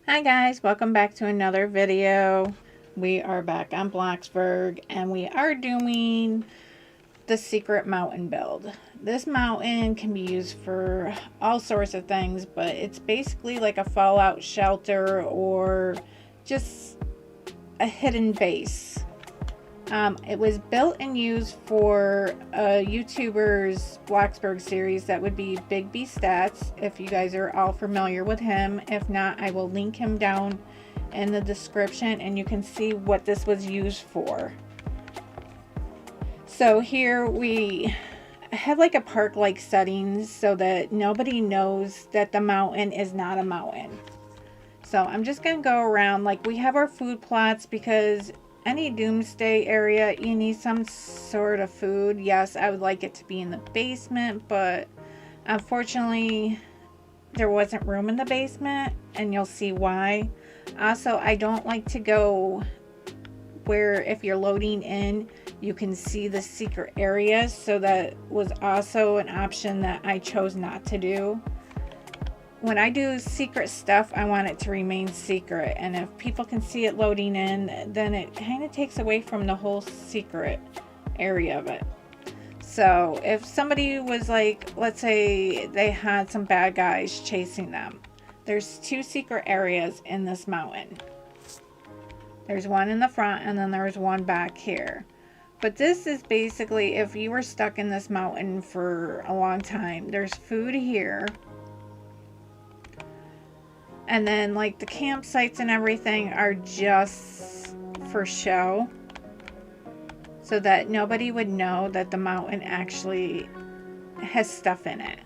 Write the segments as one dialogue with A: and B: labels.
A: Hi guys, welcome back to another video. We are back on Bloxburg and we are doing the secret mountain build. This mountain can be used for all sorts of things, but it's basically like a fallout shelter or just a hidden base. It was built and used for a YouTuber's Bloxburg series that would be Big B Stats, if you guys are all familiar with him. If not, I will link him down in the description and you can see what this was used for. So here we have like a park-like settings so that nobody knows that the mountain is not a mountain. So I'm just going to go around. Like, we have our food plots because any doomsday area, you need some sort of food. Yes, I would like it to be in the basement, but unfortunately there wasn't room in the basement, and you'll see why. Also, I don't like to go where if you're loading in you can see the secret areas, so that was also an option that I chose not to do. When I do secret stuff, I want it to remain secret, and if people can see it loading in, then it kind of takes away from the whole secret area of it. So if somebody was like, let's say they had some bad guys chasing them, there's two secret areas in this mountain. There's one in the front and then there's one back here. But this is basically if you were stuck in this mountain for a long time. There's food here. And then like the campsites and everything are just for show, so that nobody would know that the mountain actually has stuff in it.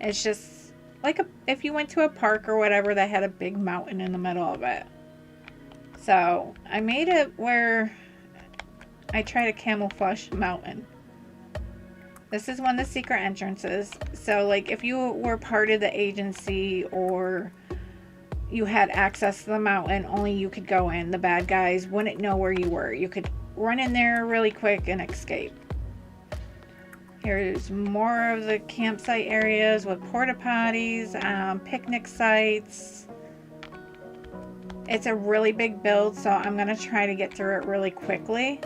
A: It's just like if you went to a park or whatever that had a big mountain in the middle of it. So I made it where I try to camouflage the mountain. This is one of the secret entrances. So like if you were part of the agency or you had access to the mountain, only you could go in. The bad guys wouldn't know where you were. You could run in there really quick and escape. Here's more of the campsite areas with porta potties, picnic sites. It's a really big build, so I'm going to try to get through it really quickly.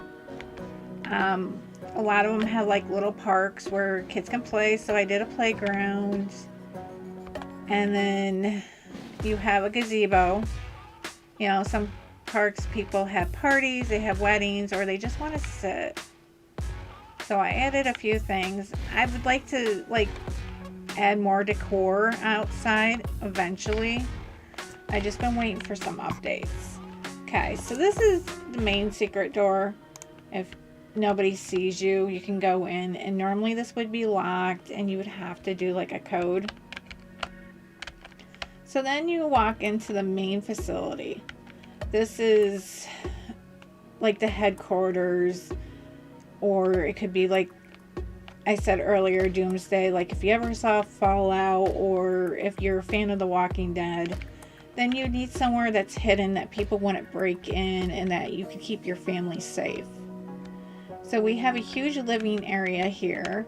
A: A lot of them have like little parks where kids can play, so I did a playground. And then you have a gazebo. You know, some parks people have parties, they have weddings, or they just want to sit. So I added a few things. I would like to like add more decor outside eventually. I just been waiting for some updates. Okay, so this is the main secret door. If nobody sees you, you can go in, and normally this would be locked and you would have to do like a code. So then you walk into the main facility. This is like the headquarters, or it could be like I said earlier, doomsday. Like if you ever saw Fallout, or if you're a fan of The Walking Dead, then you need somewhere that's hidden that people wouldn't break in and that you can keep your family safe. So we have a huge living area here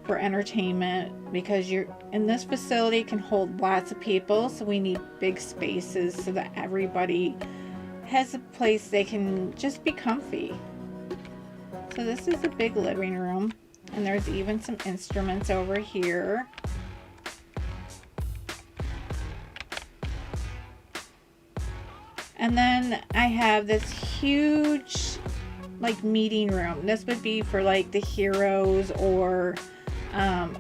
A: for entertainment, because you're in this facility can hold lots of people, so we need big spaces so that everybody has a place they can just be comfy. So this is a big living room, and there's even some instruments over here. And then I have this huge like meeting room. This would be for like the heroes or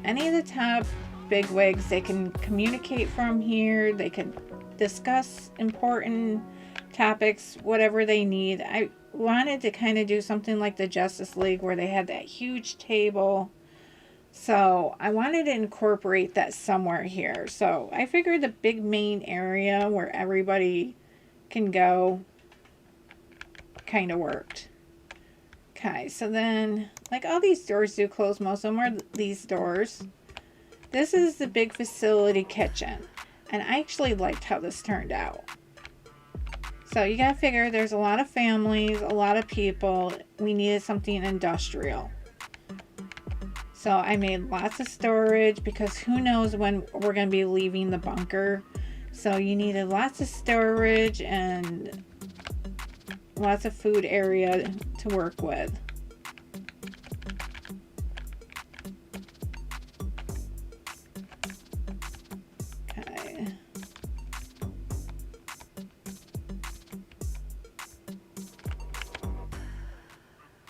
A: any of the top bigwigs. They can communicate from here. They can discuss important topics, whatever they need. I wanted to kind of do something like the Justice League where they had that huge table. So I wanted to incorporate that somewhere here. So I figured the big main area where everybody can go kind of worked. Okay, so then like all these doors do close. Most of them are these doors. This is the big facility kitchen, and I actually liked how this turned out. So you gotta figure there's a lot of families, a lot of people. We needed something industrial. So I made lots of storage because who knows when we're gonna be leaving the bunker. So you needed lots of storage and lots of food area to work with. Okay.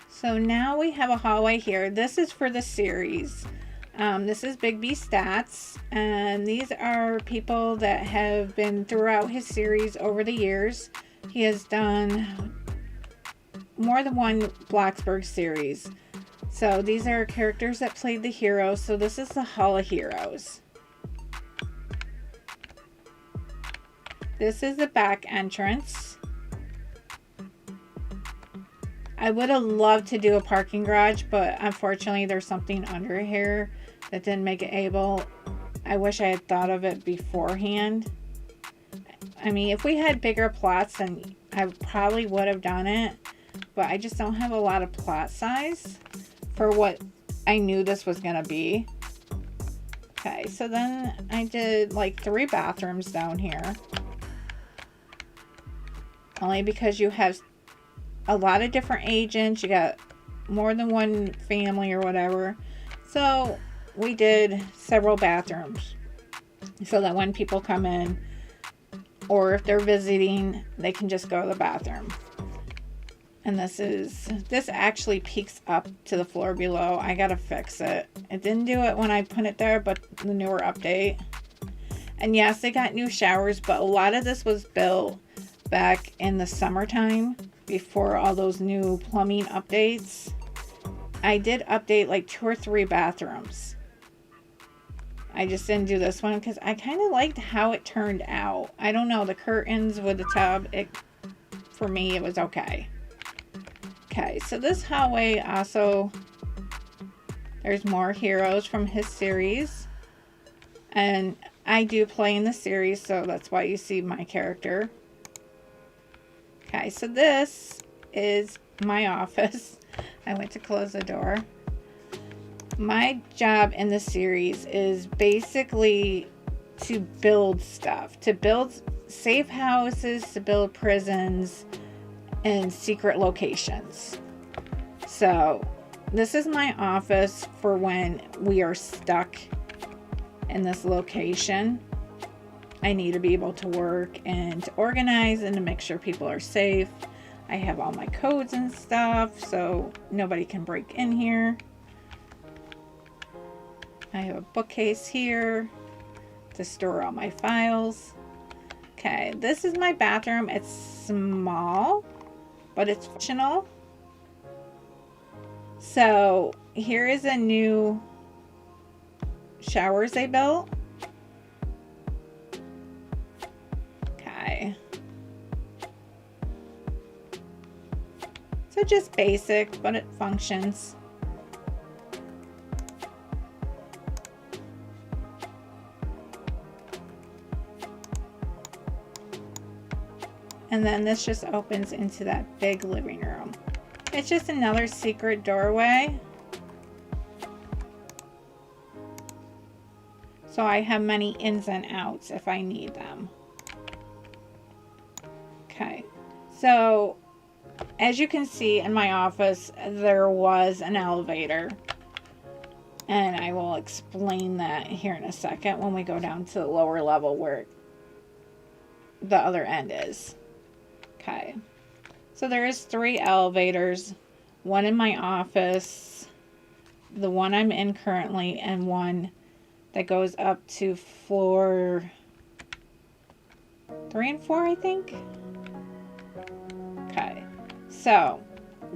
A: So now we have a hallway here. This is for the series. This is Big B Stats, and these are people that have been throughout his series over the years. He has done more than one Bloxburg series. So these are characters that played the heroes. So this is the Hall of Heroes. This is the back entrance. I would have loved to do a parking garage, but unfortunately there's something under here that didn't make it able. I wish I had thought of it beforehand. I mean, if we had bigger plots, then I probably would have done it, but I just don't have a lot of plot size for what I knew this was gonna be. Okay, so then I did like 3 bathrooms down here. Only because you have a lot of different agents, you got more than one family or whatever. So we did several bathrooms so that when people come in or if they're visiting, they can just go to the bathroom. And this actually peeks up to the floor below. I gotta fix it. It didn't do it when I put it there, but the newer update. And yes, they got new showers, but a lot of this was built back in the summertime before all those new plumbing updates. I did update like 2 or 3 bathrooms. I just didn't do this one because I kind of liked how it turned out. I don't know, the curtains with the tub, for me it was okay. Okay, so this hallway also, there's more heroes from his series. And I do play in the series, so that's why you see my character. Okay, so this is my office. I went to close the door. My job in the series is basically to build stuff, to build safe houses, to build prisons, and secret locations. So this is my office for when we are stuck in this location. I need to be able to work and to organize and to make sure people are safe. I have all my codes and stuff so nobody can break in here. I have a bookcase here to store all my files. Okay, this is my bathroom. It's small, but it's functional. So here is a new showers they built. Okay. So just basic, but it functions. And then this just opens into that big living room. It's just another secret doorway. So I have many ins and outs if I need them. Okay, so as you can see in my office, there was an elevator. And I will explain that here in a second when we go down to the lower level where the other end is. Okay, so there is 3 elevators, one in my office, the one I'm in currently, and one that goes up to floor 3 and 4, I think. Okay, so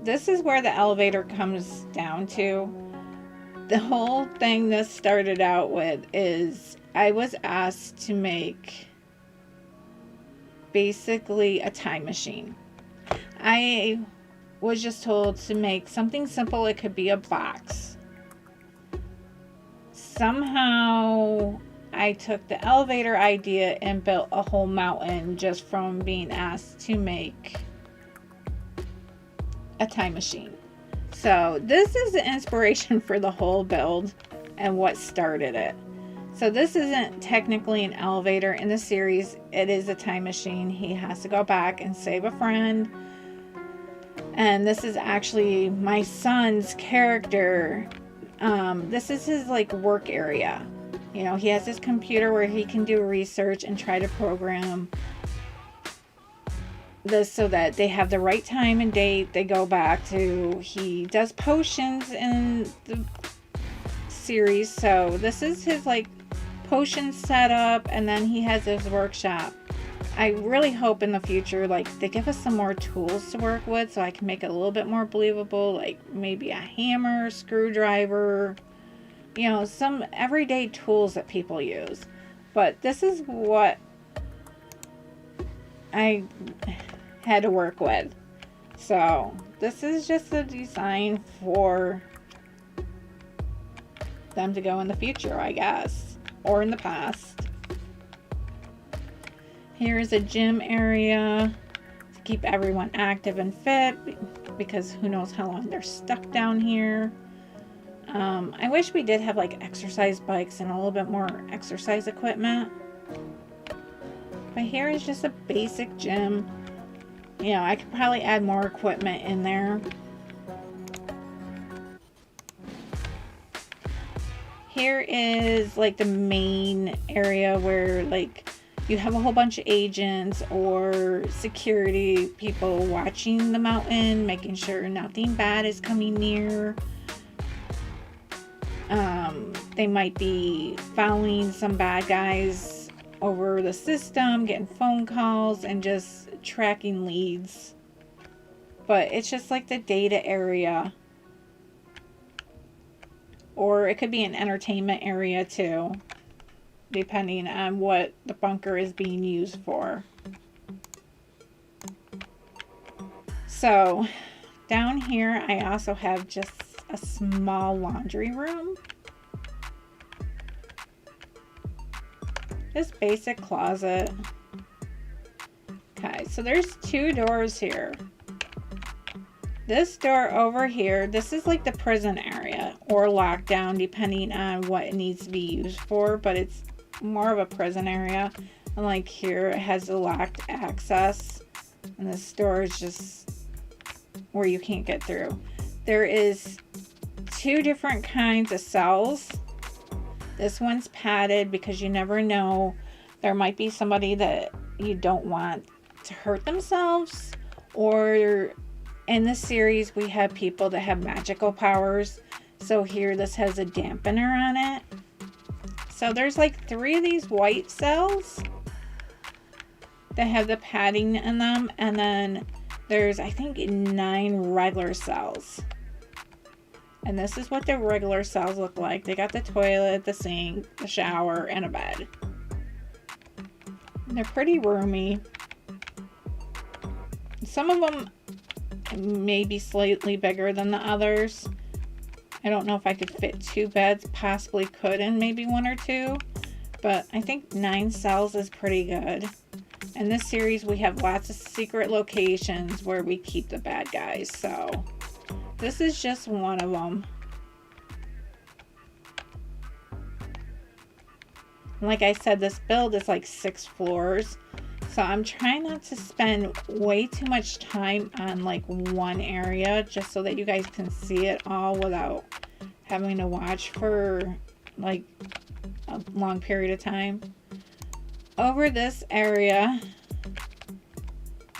A: this is where the elevator comes down to. The whole thing this started out with is I was asked to make basically a time machine. I was just told to make something simple. It could be a box. Somehow I took the elevator idea and built a whole mountain just from being asked to make a time machine. So this is the inspiration for the whole build and what started it. So this isn't technically an elevator in the series. It is a time machine. He has to go back and save a friend. And this is actually my son's character. This is his like work area. You know, he has his computer where he can do research and try to program this so that they have the right time and date. They go back to, he does potions in the series. So this is his like potion setup, and then he has his workshop. I really hope in the future like they give us some more tools to work with so I can make it a little bit more believable, like maybe a hammer, screwdriver, you know, some everyday tools that people use. But this is what I had to work with. So this is just a design for them to go in the future, I guess. Or in the past. Here's a gym area to keep everyone active and fit, because who knows how long they're stuck down here. I wish we did have like exercise bikes and a little bit more exercise equipment. But here is just a basic gym. You know, I could probably add more equipment in there. Here is like the main area where like you have a whole bunch of agents or security people watching the mountain, making sure nothing bad is coming near. They might be following some bad guys over the system, getting phone calls and just tracking leads. But it's just like the data area. Or it could be an entertainment area too, depending on what the bunker is being used for. So down here I also have just a small laundry room. Just basic closet. Okay, so there's two doors here. This door over here, this is like the prison area or lockdown, depending on what it needs to be used for, but it's more of a prison area. And like here, it has a locked access, and this door is just where you can't get through. There is two different kinds of cells. This one's padded because you never know. There might be somebody that you don't want to hurt themselves, or in this series, we have people that have magical powers. So here, this has a dampener on it. So there's like 3 of these white cells that have the padding in them. And then there's, I think, 9 regular cells. And this is what the regular cells look like. They got the toilet, the sink, the shower, and a bed. And they're pretty roomy. Some of them maybe slightly bigger than the others. I don't know if I could fit 2 beds, possibly could in maybe 1 or 2, but I think 9 cells is pretty good. In this series we have lots of secret locations where we keep the bad guys, so this is just one of them. Like I said, this build is like 6 floors. So I'm trying not to spend way too much time on like one area, just so that you guys can see it all without having to watch for like a long period of time. Over this area,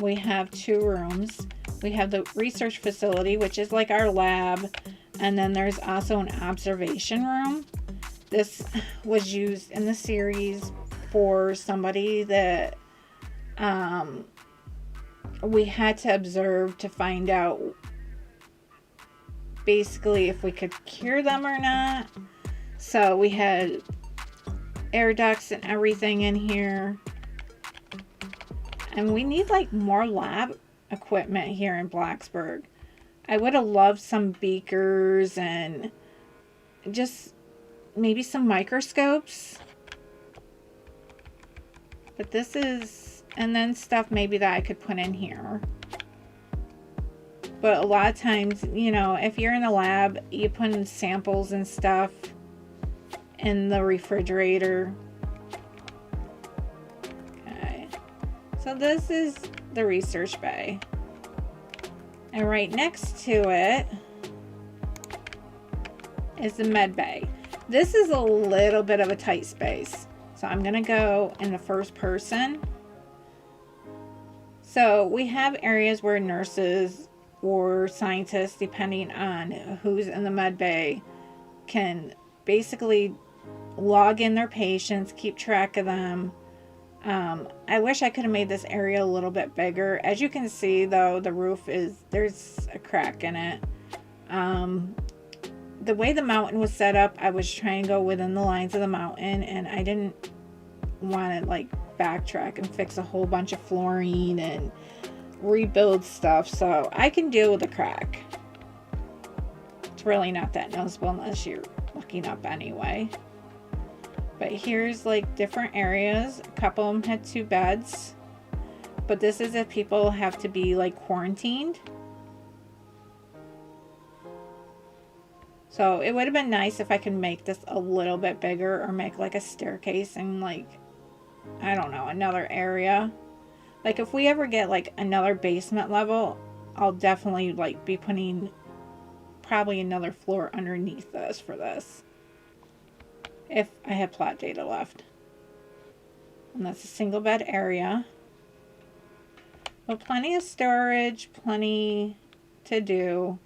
A: we have 2 rooms. We have the research facility, which is like our lab, and then there's also an observation room. This was used in the series for somebody that we had to observe to find out basically if we could cure them or not. So we had air ducts and everything in here, and we need like more lab equipment here in Bloxburg. I would have loved some beakers and just maybe some microscopes, but this is, and then stuff maybe that I could put in here. But a lot of times, you know, if you're in the lab, you put in samples and stuff, in the refrigerator. Okay, so this is the research bay. And right next to it is the med bay. This is a little bit of a tight space. So I'm gonna go in the first person. So we have areas where nurses or scientists, depending on who's in the med bay, can basically log in their patients, keep track of them. I wish I could have made this area a little bit bigger. As you can see though, the roof there's a crack in it. The way the mountain was set up, I was trying to go within the lines of the mountain, and I didn't want to like backtrack and fix a whole bunch of flooring and rebuild stuff, so I can deal with the crack. It's really not that noticeable unless you're looking up anyway. But here's like different areas. A couple of them had 2 beds, but this is if people have to be like quarantined. So it would have been nice if I could make this a little bit bigger, or make like a staircase and like, I don't know, another area. Like if we ever get like another basement level, I'll definitely like be putting probably another floor underneath this for this, if I have plot data left. And that's a single bed area. But plenty of storage, plenty to do.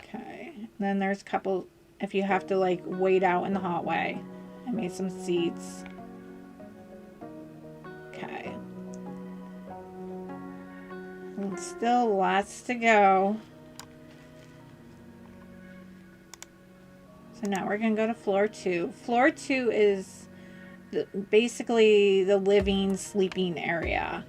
A: Okay, then there's a couple, if you have to like wait out in the hallway. I made some seats. Okay. And still lots to go. So now we're going to go to floor 2. Floor 2 is basically the living, sleeping area.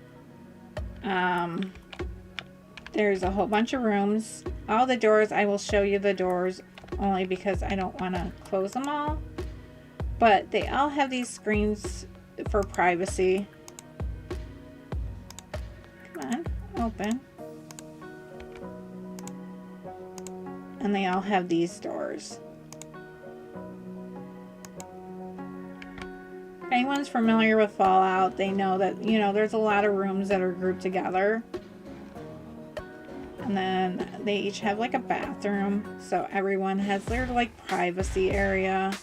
A: There's a whole bunch of rooms. All the doors, I will show you the doors only because I don't want to close them all. But they all have these screens for privacy. Come on, open. And they all have these doors. If anyone's familiar with Fallout, they know that, you know, there's a lot of rooms that are grouped together. And then they each have like a bathroom, so everyone has their like privacy area.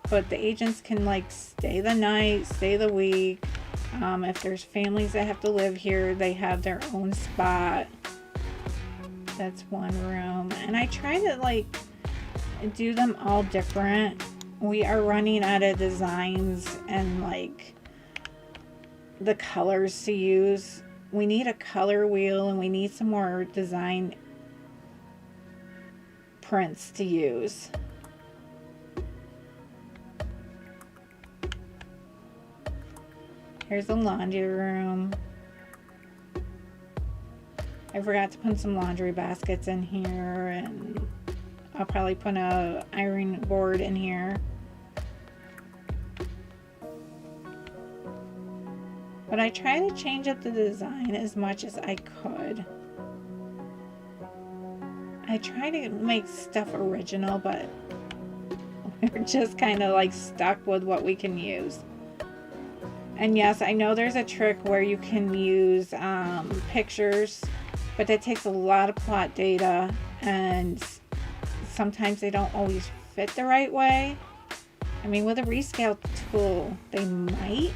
A: But the agents can like stay the night, stay the week. If there's families that have to live here, they have their own spot. That's one room. And I try to like do them all different. We are running out of designs and like the colors to use. We need a color wheel, and we need some more design prints to use. Here's the laundry room. I forgot to put some laundry baskets in here, and I'll probably put a iron board in here. But I try to change up the design as much as I could. I try to make stuff original, but we're just kind of like stuck with what we can use. And yes, I know there's a trick where you can use pictures, but that takes a lot of plot data, and sometimes they don't always fit the right way. I mean, with a rescale tool, they might.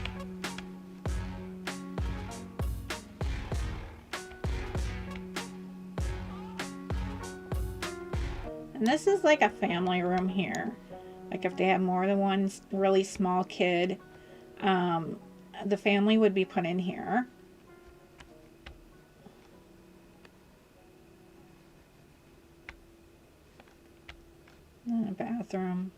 A: And this is like a family room here. Like if they have more than one really small kid, the family would be put in here. And a bathroom.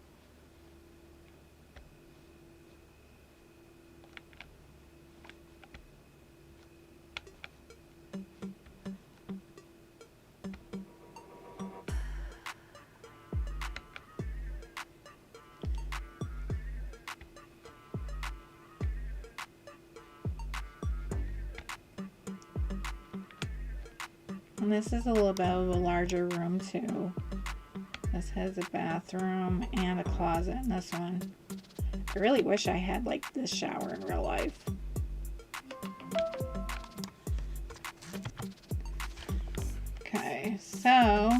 A: And this is a little bit of a larger room too. This has a bathroom and a closet in this one. I really wish I had like this shower in real life. Okay, so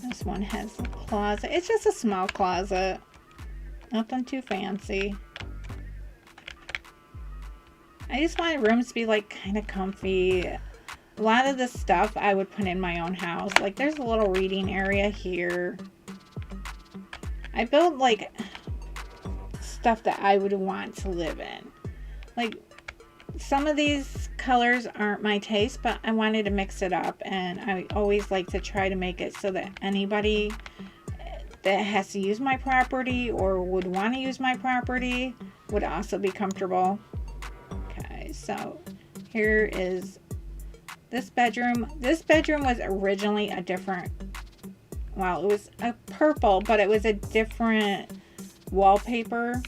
A: this one has a closet. It's just a small closet. Nothing too fancy. I just wanted rooms to be like kind of comfy. A lot of the stuff I would put in my own house. Like there's a little reading area here. I built like stuff that I would want to live in. Like some of these colors aren't my taste, but I wanted to mix it up, and I always like to try to make it so that anybody that has to use my property or would want to use my property would also be comfortable. Okay, so here is this bedroom. This bedroom was originally a different, well, it was a purple, but it was a different wallpaper.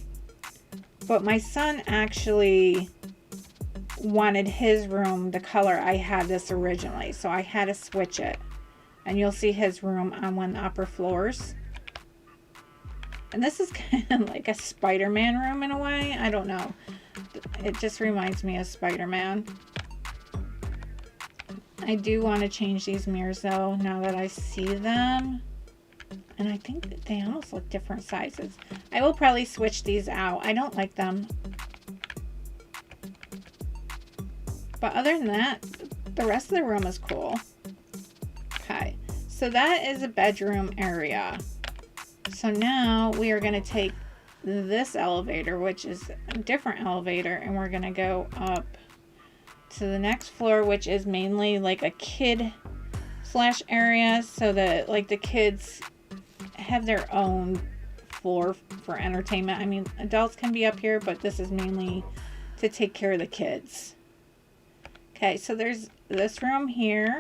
A: But my son actually wanted his room the color I had this originally, so I had to switch it. And you'll see his room on one of the upper floors. And this is kind of like a Spider-Man room in a way. I don't know. It just reminds me of Spider-Man. I do want to change these mirrors though, now that I see them. And I think that they almost look different sizes. I will probably switch these out. I don't like them. But other than that, the rest of the room is cool. Okay, so that is a bedroom area. So now we are going to take this elevator, which is a different elevator, and we're going to go up to the next floor, which is mainly like a kid slash area, so that like the kids have their own floor for entertainment. I mean, adults can be up here, but this is mainly to take care of the kids. Okay, so there's this room here.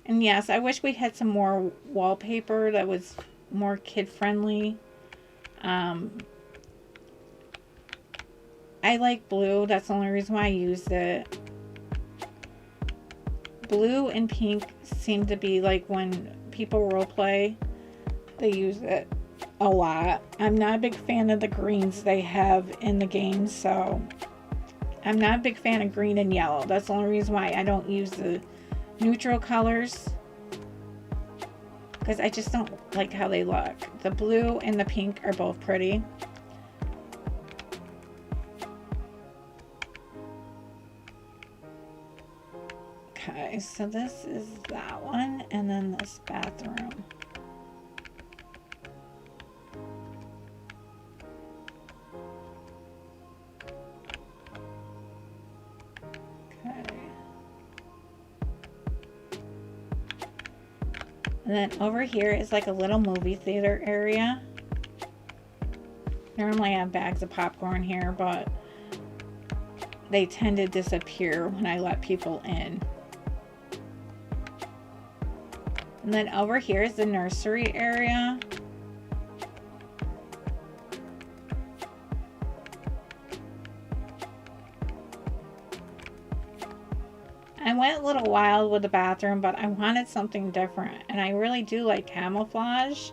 A: And yes, I wish we had some more wallpaper that was more kid-friendly. I like blue. That's the only reason why I used it. Blue and pink seem to be like when people role play, they use it a lot. I'm not a big fan of the greens they have in the game, so I'm not a big fan of green and yellow. That's the only reason why I don't use the neutral colors, because I just don't like how they look. The blue and the pink are both pretty. Okay, so this is that one, and then this bathroom. Okay. And then over here is like a little movie theater area. Normally I have bags of popcorn here, but they tend to disappear when I let people in. And then over here is the nursery area. I went a little wild with the bathroom, but I wanted something different. And I really do like camouflage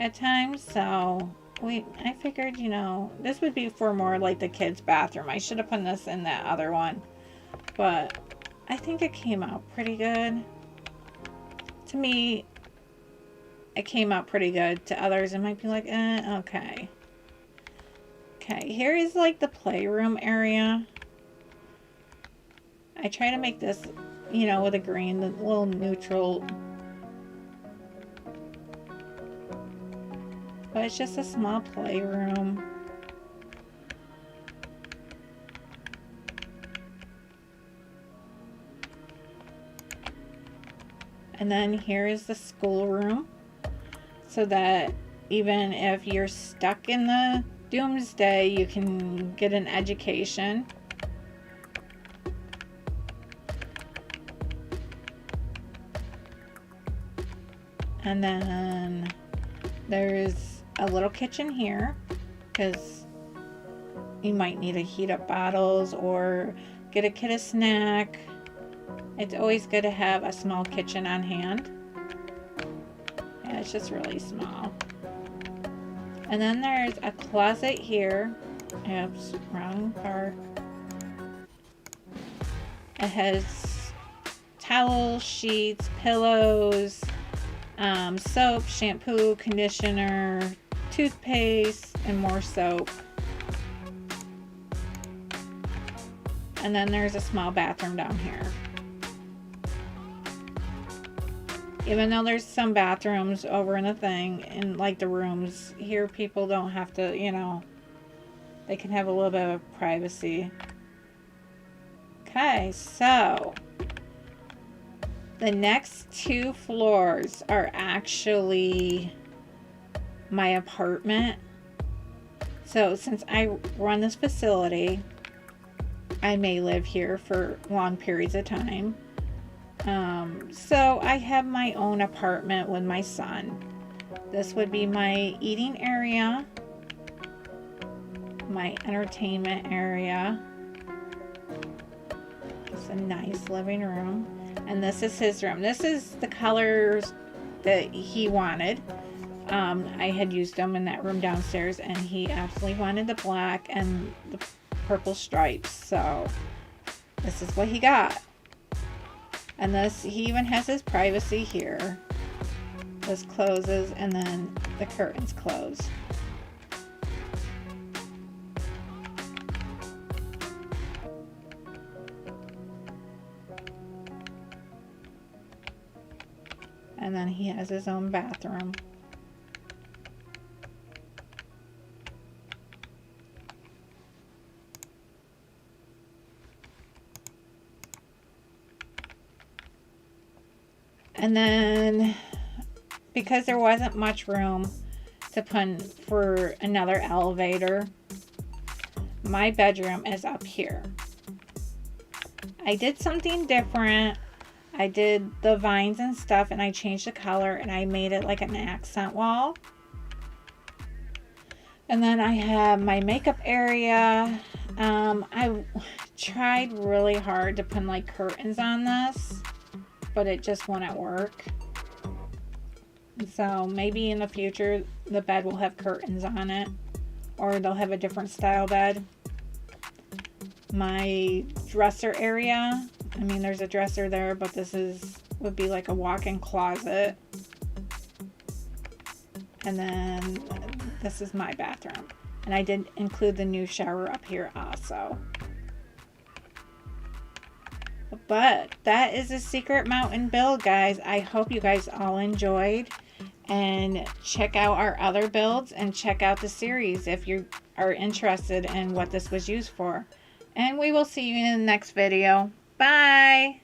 A: at times. So I figured, you know, this would be for more like the kids' bathroom. I should have put this in that other one. But I think it came out pretty good. To me, it came out pretty good. To others, it might be like, okay. Okay, here is like the playroom area. I try to make this, you know, with a green, the little neutral. But it's just a small playroom. And then here is the schoolroom, so that even if you're stuck in the doomsday, you can get an education. And then there's a little kitchen here, because you might need to heat up bottles or get a kid a snack. It's always good to have a small kitchen on hand. Yeah, it's just really small. And then there's a closet here. Oops, wrong part. It has towels, sheets, pillows, soap, shampoo, conditioner, toothpaste, and more soap. And then there's a small bathroom down here. Even though there's some bathrooms over in the thing, in like the rooms, here people don't have to, you know, they can have a little bit of privacy. Okay, so the next 2 floors are actually my apartment. So since I run this facility, I may live here for long periods of time. So I have my own apartment with my son. This would be my eating area, my entertainment area. It's a nice living room. And this is his room. This is the colors that he wanted. I had used them in that room downstairs, and he absolutely wanted the black and the purple stripes. So this is what he got. And this, he even has his privacy here. This closes and then the curtains close. And then he has his own bathroom. And then, because there wasn't much room to put for another elevator, my bedroom is up here. I did something different. I did the vines and stuff, and I changed the color, and I made it like an accent wall. And then I have my makeup area. I tried really hard to put like curtains on this, but it just wouldn't work. So maybe in the future the bed will have curtains on it, or they'll have a different style bed. My dresser area, I mean there's a dresser there, but this would be like a walk-in closet. And then this is my bathroom. And I did include the new shower up here also. But that is a secret mountain build, guys. I hope you guys all enjoyed. And check out our other builds and check out the series if you are interested in what this was used for. And we will see you in the next video. Bye!